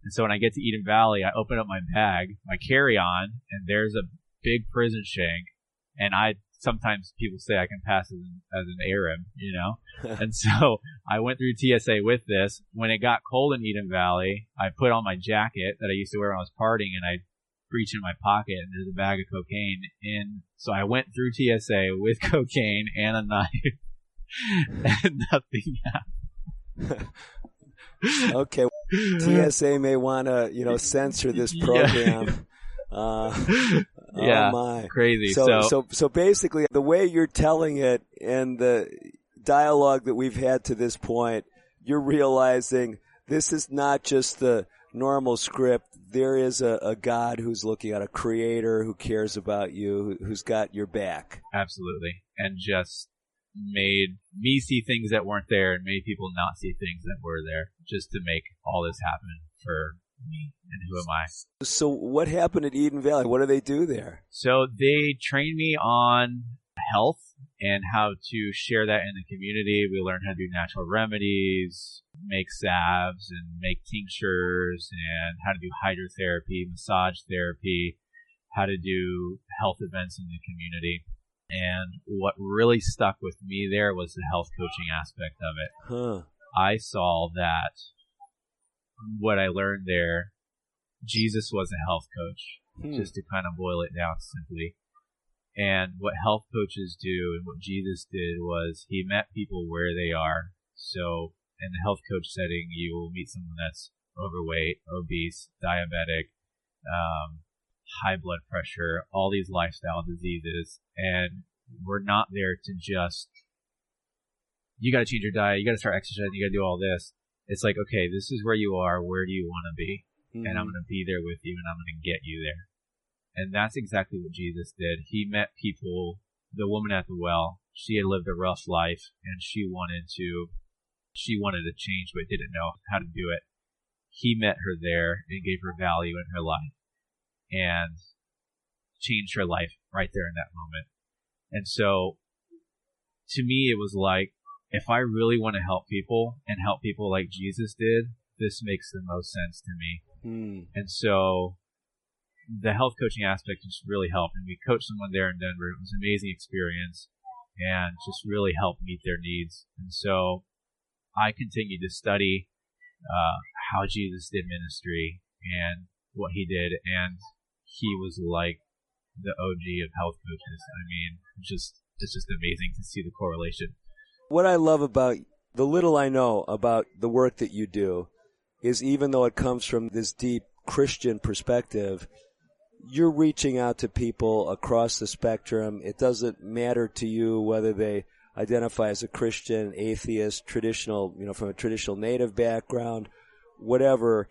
And so when I get to Eden Valley, I open up my bag, my carry-on, and there's a big prison shank. And sometimes people say I can pass as an Arab, you know? And so I went through TSA with this. When it got cold in Eden Valley, I put on my jacket that I used to wear when I was partying, and I reach in my pocket, and there's a bag of cocaine in. So I went through TSA with cocaine and a knife, and nothing happened. Okay. TSA may want to, censor this program. Yeah, oh my. Crazy. So basically, the way you're telling it and the dialogue that we've had to this point, you're realizing this is not just the normal script. There is a God who's looking at, a creator who cares about you, who's got your back. Absolutely. And just made me see things that weren't there and made people not see things that were there, just to make all this happen for me. And who am I? So what happened at Eden Valley? What do they do there? So they trained me on health and how to share that in the community. We learned how to do natural remedies, make salves and make tinctures, and how to do hydrotherapy, massage therapy, how to do health events in the community. And what really stuck with me there was the health coaching aspect of it. I saw that what I learned there, Jesus was a health coach, just to kind of boil it down simply. And what health coaches do and what Jesus did was he met people where they are. So in the health coach setting, you will meet someone that's overweight, obese, diabetic, high blood pressure, all these lifestyle diseases. And we're not there to just, you got to change your diet, you got to start exercising, you got to do all this. It's like, okay, this is where you are. Where do you want to be? And I'm going to be there with you, and I'm going to get you there. And that's exactly what Jesus did. He met people, the woman at the well, she had lived a rough life, and she wanted to change, but didn't know how to do it. He met her there and gave her value in her life and changed her life right there in that moment. And so to me, it was like, if I really want to help people and help people like Jesus did, this makes the most sense to me. And so the health coaching aspect just really helped. And we coached someone there in Denver. It was an amazing experience and just really helped meet their needs. And so I continued to study how Jesus did ministry and what he did. And he was like the OG of health coaches. I mean, it's just amazing to see the correlation. What I love about the little I know about the work that you do is, even though it comes from this deep Christian perspective, you're reaching out to people across the spectrum. It doesn't matter to you whether they identify as a Christian, atheist, traditional, from a traditional native background, whatever.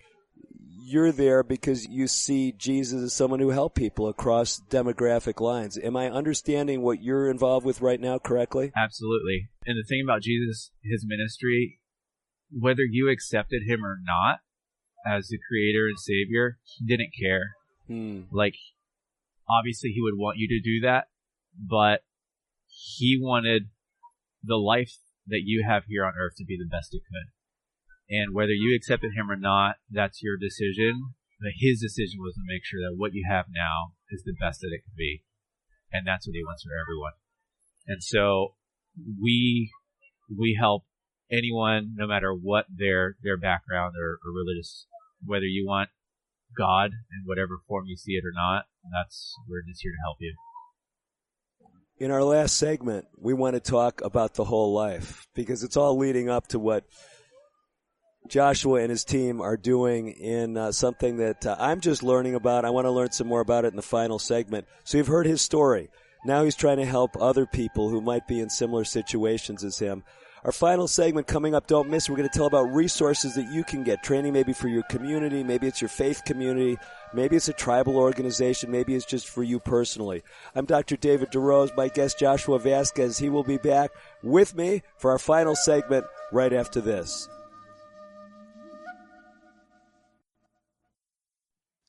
You're there because you see Jesus as someone who helped people across demographic lines. Am I understanding what you're involved with right now correctly? Absolutely. And the thing about Jesus, his ministry, whether you accepted him or not as the creator and savior, he didn't care. Like, obviously he would want you to do that, but he wanted the life that you have here on earth to be the best it could. And whether you accepted him or not, that's your decision. But his decision was to make sure that what you have now is the best that it could be. And that's what he wants for everyone. And so we help anyone, no matter what their background or religious, whether you want God in whatever form you see it or not, we're just here to help you. In our last segment, we want to talk about the whole life, because it's all leading up to what Joshua and his team are doing in something that I'm just learning about. I want to learn some more about it in the final segment. So you've heard his story. Now he's trying to help other people who might be in similar situations as him. Our final segment coming up, don't miss. We're going to tell about resources that you can get. Training maybe for your community, maybe it's your faith community, maybe it's a tribal organization, maybe it's just for you personally. I'm Dr. David DeRose, my guest Joshua Vazquez. He will be back with me for our final segment right after this.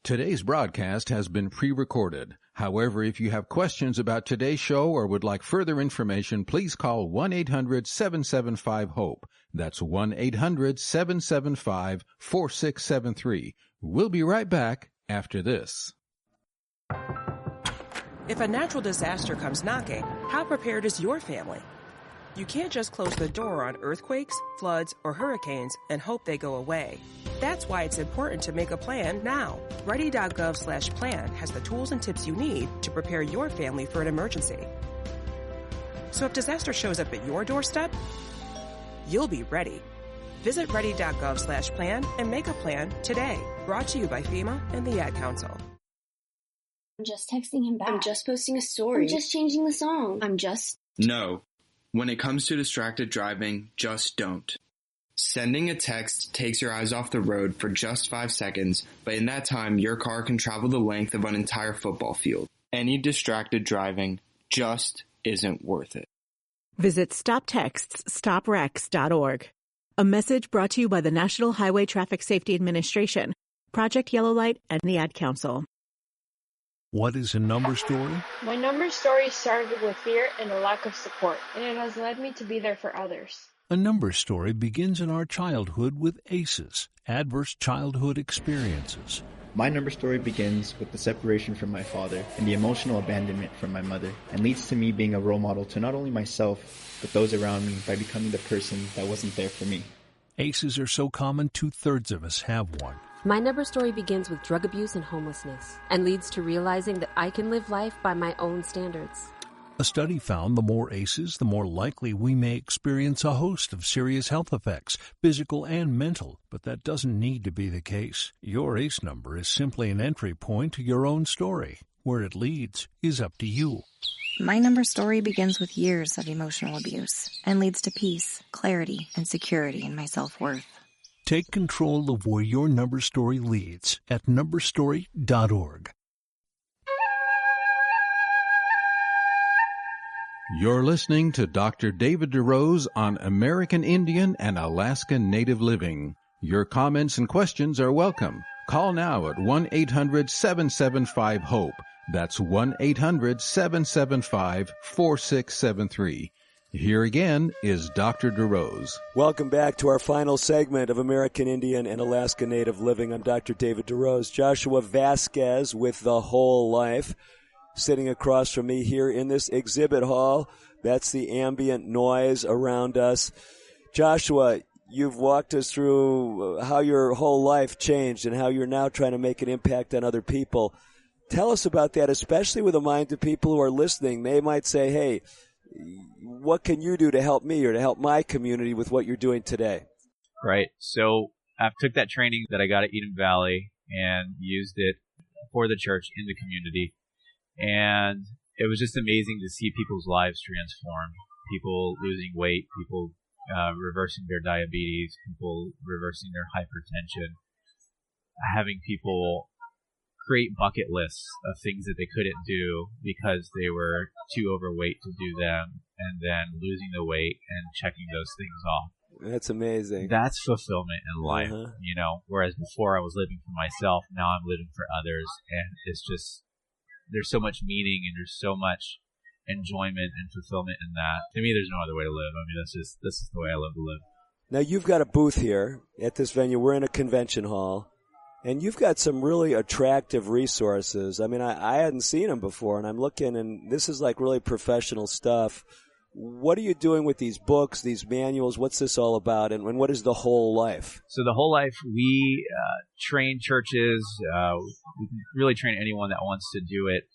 Today's broadcast has been pre-recorded. However, if you have questions about today's show or would like further information, please call 1-800-775-HOPE. That's 1-800-775-4673. We'll be right back after this. If a natural disaster comes knocking, how prepared is your family? You can't just close the door on earthquakes, floods, or hurricanes and hope they go away. That's why it's important to make a plan now. Ready.gov/plan has the tools and tips you need to prepare your family for an emergency. So if disaster shows up at your doorstep, you'll be ready. Visit ready.gov/plan and make a plan today. Brought to you by FEMA and the Ad Council. I'm just texting him back. I'm just posting a story. I'm just changing the song. No. When it comes to distracted driving, just don't. Sending a text takes your eyes off the road for just 5 seconds, but in that time, your car can travel the length of an entire football field. Any distracted driving just isn't worth it. Visit StopTextsStopWrecks.org. A message brought to you by the National Highway Traffic Safety Administration, Project Yellow Light, and the Ad Council. What is a number story? My number story started with fear and a lack of support, and it has led me to be there for others. A number story begins in our childhood with ACEs, adverse childhood experiences. My number story begins with the separation from my father and the emotional abandonment from my mother, and leads to me being a role model to not only myself, but those around me by becoming the person that wasn't there for me. ACEs are so common, 2/3 of us have one. My number story begins with drug abuse and homelessness, and leads to realizing that I can live life by my own standards. A study found the more ACEs, the more likely we may experience a host of serious health effects, physical and mental, but that doesn't need to be the case. Your ACE number is simply an entry point to your own story. Where it leads is up to you. My number story begins with years of emotional abuse and leads to peace, clarity, and security in my self-worth. Take control of where your number story leads at numberstory.org. You're listening to Dr. David DeRose on American Indian and Alaska Native Living. Your comments and questions are welcome. Call now at 1-800-775-HOPE. That's 1-800-775-4673. Here again is Dr. DeRose. Welcome back to our final segment of American Indian and Alaska Native Living. I'm Dr. David DeRose. Joshua Vazquez with The Whole Life, sitting across from me here in this exhibit hall. That's the ambient noise around us. Joshua, you've walked us through how your whole life changed and how you're now trying to make an impact on other people. Tell us about that, especially with a mind to people who are listening. They might say, hey, what can you do to help me or to help my community with what you're doing today? Right. So I took that training that I got at Eden Valley and used it for the church in the community. And it was just amazing to see people's lives transform. People losing weight, people reversing their diabetes, people reversing their hypertension, having people create bucket lists of things that they couldn't do because they were too overweight to do them, and then losing the weight and checking those things off. That's amazing. That's fulfillment in life, you know, whereas before I was living for myself, now I'm living for others, and it's just, there's so much meaning and there's so much enjoyment and fulfillment in that. To me, there's no other way to live. I mean, this is the way I love to live. Now, you've got a booth here at this venue. We're in a convention hall. And you've got some really attractive resources. I mean, I hadn't seen them before, and I'm looking, and this is like really professional stuff. What are you doing with these books, these manuals? What's this all about, and what is The Whole Life? So The Whole Life, we train churches. We can really train anyone that wants to do it.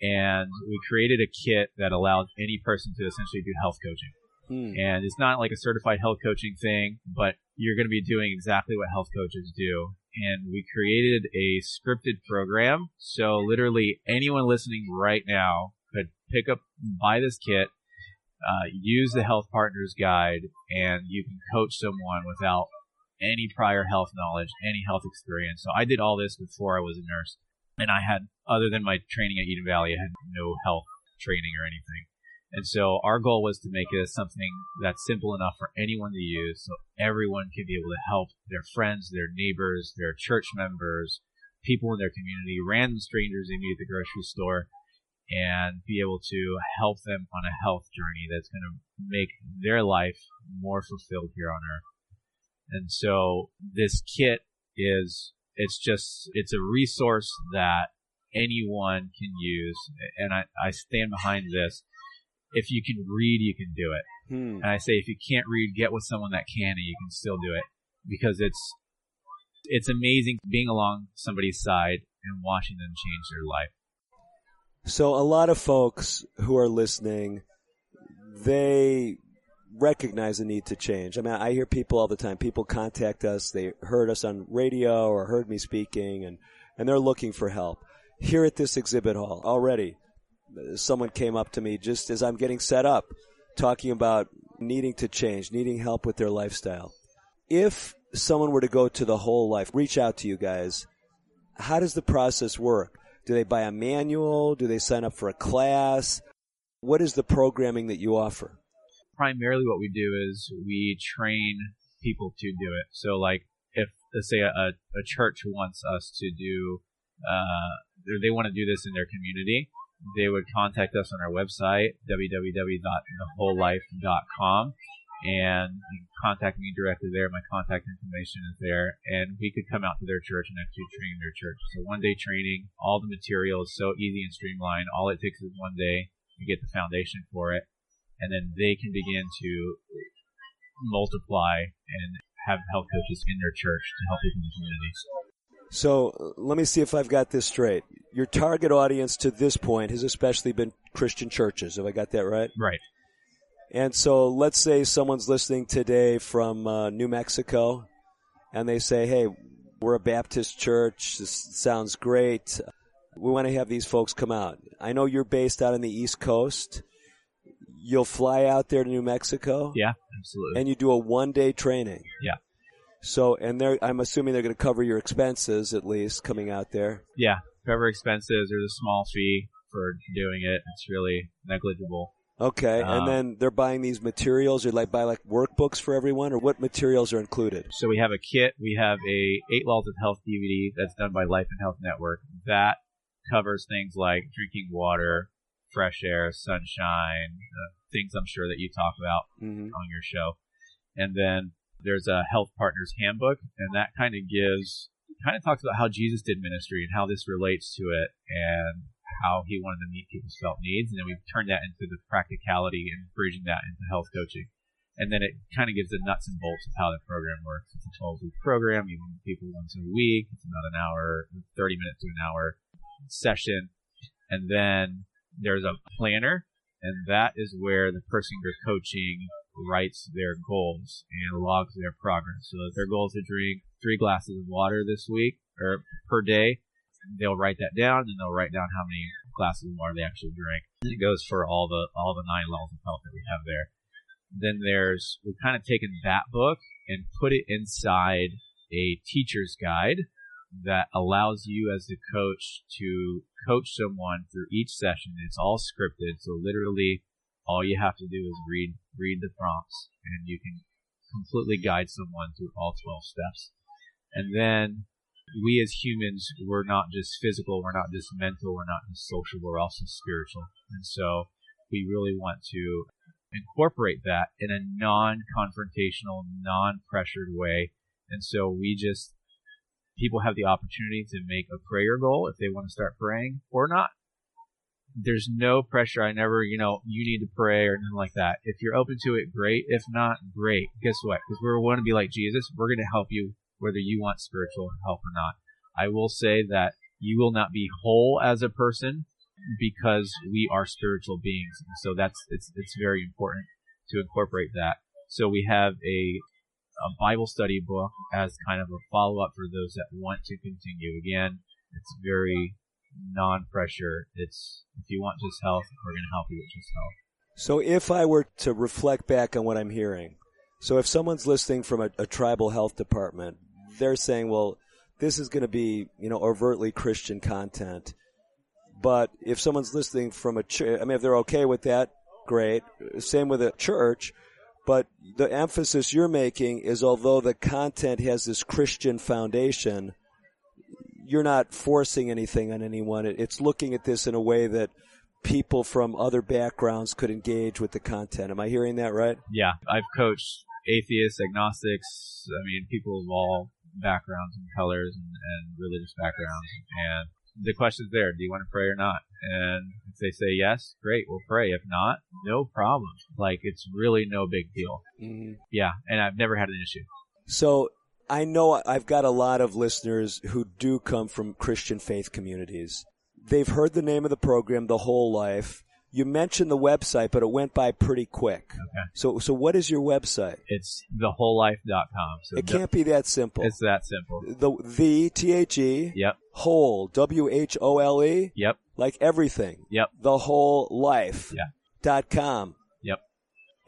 And we created a kit that allows any person to essentially do health coaching. And it's not like a certified health coaching thing, but you're going to be doing exactly what health coaches do. And we created a scripted program. So literally anyone listening right now could pick up, buy this kit, use the Health Partners Guide, and you can coach someone without any prior health knowledge, any health experience. So I did all this before I was a nurse. And I had, other than my training at Eden Valley, I had no health training or anything. And so our goal was to make it something that's simple enough for anyone to use so everyone can be able to help their friends, their neighbors, their church members, people in their community, random strangers they meet at the grocery store, and be able to help them on a health journey that's going to make their life more fulfilled here on earth. And so this kit it's a resource that anyone can use, and I stand behind this. If you can read, you can do it. And I say if you can't read, get with someone that can, and you can still do it, because it's amazing being along somebody's side and watching them change their life. So a lot of folks who are listening, they recognize the need to change. I mean, I hear people all the time. People contact us. They heard us on radio or heard me speaking, and they're looking for help. Here at this exhibit hall already, someone came up to me just as I'm getting set up, talking about needing to change, needing help with their lifestyle. If someone were to go to the Whole Life, reach out to you guys, how does the process work? Do they buy a manual? Do they sign up for a class? What is the programming that you offer? Primarily what we do is we train people to do it. So like if, let's say, a church wants us to do, they want to do this in their community, they would contact us on our website, www.thewholelife.com, and you can contact me directly there. My contact information is there, and we could come out to their church and actually train their church. So one-day training, all the material is so easy and streamlined. All it takes is one day to get the foundation for it, and then they can begin to multiply and have health coaches in their church to help people in the communities. So let me see if I've got this straight. Your target audience to this point has especially been Christian churches. Have I got that right? Right. And so let's say someone's listening today from New Mexico, and they say, hey, we're a Baptist church. This sounds great. We want to have these folks come out. I know you're based out on the East Coast. You'll fly out there to New Mexico? Yeah, absolutely. And you do a one-day training? Yeah. So, and I'm assuming they're going to cover your expenses at least coming out there. Yeah, cover expenses. There's a small fee for doing it. It's really negligible. Okay, and then they're buying these materials, or buy workbooks for everyone, or what materials are included? So we have a kit. We have a 8 Laws of Health DVD that's done by Life and Health Network. That covers things like drinking water, fresh air, sunshine, things I'm sure that you talk about on your show. And then there's a Health Partners Handbook, and that kind of talks about how Jesus did ministry and how this relates to it and how he wanted to meet people's felt needs. And then we've turned that into the practicality and bridging that into health coaching. And then it kind of gives the nuts and bolts of how the program works. It's a 12-week program. You meet people once a week. It's about an hour, 30 minutes to an hour session. And then there's a planner, and that is where the person you're coaching writes their goals and logs their progress. So if their goal is to drink 3 glasses of water this week or per day, they'll write that down, and they'll write down how many glasses of water they actually drink. And it goes for all the 9 laws of health that we have there. Then we've kind of taken that book and put it inside a teacher's guide that allows you as the coach to coach someone through each session. It's all scripted, so literally all you have to do is read the prompts, and you can completely guide someone through all 12 steps. And then we as humans, we're not just physical, we're not just mental, we're not just social, we're also spiritual. And so we really want to incorporate that in a non-confrontational, non-pressured way. And so people have the opportunity to make a prayer goal if they want to start praying or not. There's no pressure. I never, you need to pray or anything like that. If you're open to it, great. If not, great. Guess what? Because we want to be like Jesus. We're going to help you whether you want spiritual help or not. I will say that you will not be whole as a person because we are spiritual beings. And so it's very important to incorporate that. So we have a Bible study book as kind of a follow-up for those that want to continue. Again, it's very non-pressure. It's, if you want just health, we're going to help you with just health. So if I were to reflect back on what I'm hearing, so if someone's listening from a tribal health department, they're saying, well, this is going to be, overtly Christian content. But if someone's listening from a church, if they're okay with that, great. Same with a church. But the emphasis you're making is, although the content has this Christian foundation, you're not forcing anything on anyone. It's looking at this in a way that people from other backgrounds could engage with the content. Am I hearing that right? Yeah. I've coached atheists, agnostics, people of all backgrounds and colors and religious backgrounds. And the question's there, do you want to pray or not? And if they say yes, great, we'll pray. If not, no problem. It's really no big deal. Mm-hmm. Yeah, and I've never had an issue. So I know I've got a lot of listeners who do come from Christian faith communities. They've heard the name of the program, The Whole Life. You mentioned the website, but it went by pretty quick. Okay. So what is your website? It's thewholelife.com. So it can't be that simple. It's that simple. The T-H-E. Yep. Whole, W-H-O-L-E. Yep. Like everything. Yep. thewholelife.com. Yep.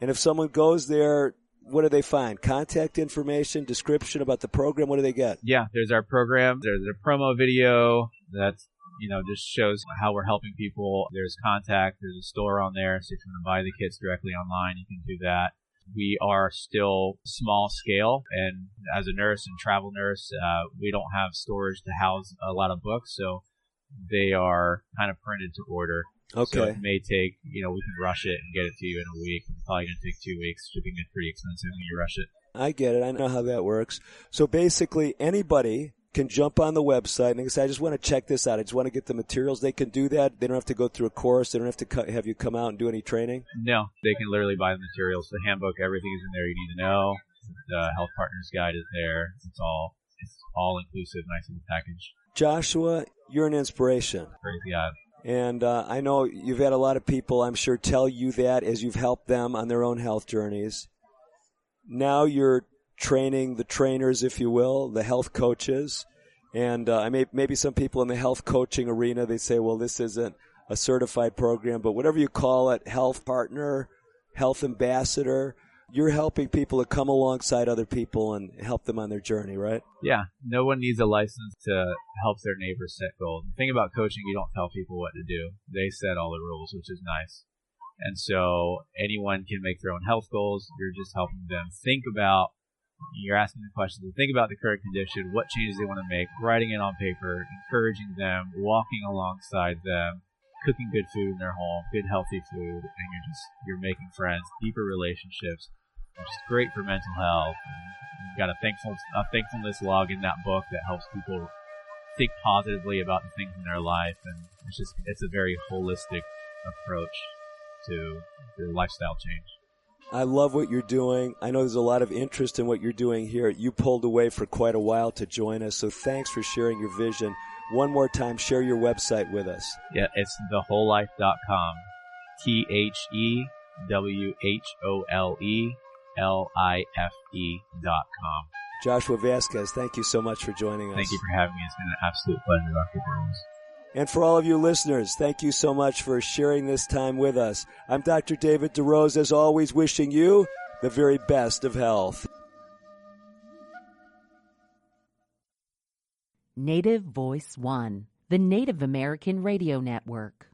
And if someone goes there, what do they find? Contact information, description about the program, what do they get? Yeah, there's our program. There's a promo video that's just shows how we're helping people. There's contact. There's a store on there. So if you want to buy the kits directly online, you can do that. We are still small scale. And as a nurse and travel nurse, we don't have storage to house a lot of books. So they are kind of printed to order. Okay. So it may take, we can rush it and get it to you in a week. It's probably going to take 2 weeks. Shipping is pretty expensive when you rush it. I get it. I know how that works. So basically, anybody can jump on the website and they say, I just want to check this out. I just want to get the materials. They can do that. They don't have to go through a course. They don't have to have you come out and do any training. No, they can literally buy the materials. The handbook, everything is in there you need to know. The Health Partners Guide is there. It's all inclusive, nice little package. Joshua, you're an inspiration. Praise God. And I know you've had a lot of people, I'm sure, tell you that as you've helped them on their own health journeys. Now you're training the trainers, if you will, the health coaches. And maybe some people in the health coaching arena, they say, well, this isn't a certified program, but whatever you call it, health partner, health ambassador, you're helping people to come alongside other people and help them on their journey, right? Yeah. No one needs a license to help their neighbors set goals. The thing about coaching, you don't tell people what to do. They set all the rules, which is nice. And so anyone can make their own health goals. You're just helping them think about, you're asking the questions, think about the current condition, what changes they want to make, writing it on paper, encouraging them, walking alongside them, cooking good food in their home, good healthy food, and you're making friends, deeper relationships, which is great for mental health. And you've got a thankfulness log in that book that helps people think positively about the things in their life, and it's a very holistic approach to their lifestyle change. I love what you're doing. I know there's a lot of interest in what you're doing here. You pulled away for quite a while to join us, so thanks for sharing your vision. One more time, share your website with us. Yeah, it's thewholelife.com. THEWHOLELIFE.com. Joshua Vazquez, thank you so much for joining us. Thank you for having me. It's been an absolute pleasure, Dr. DeRose. And for all of you listeners, thank you so much for sharing this time with us. I'm Dr. David DeRose, as always, wishing you the very best of health. Native Voice One, the Native American Radio Network.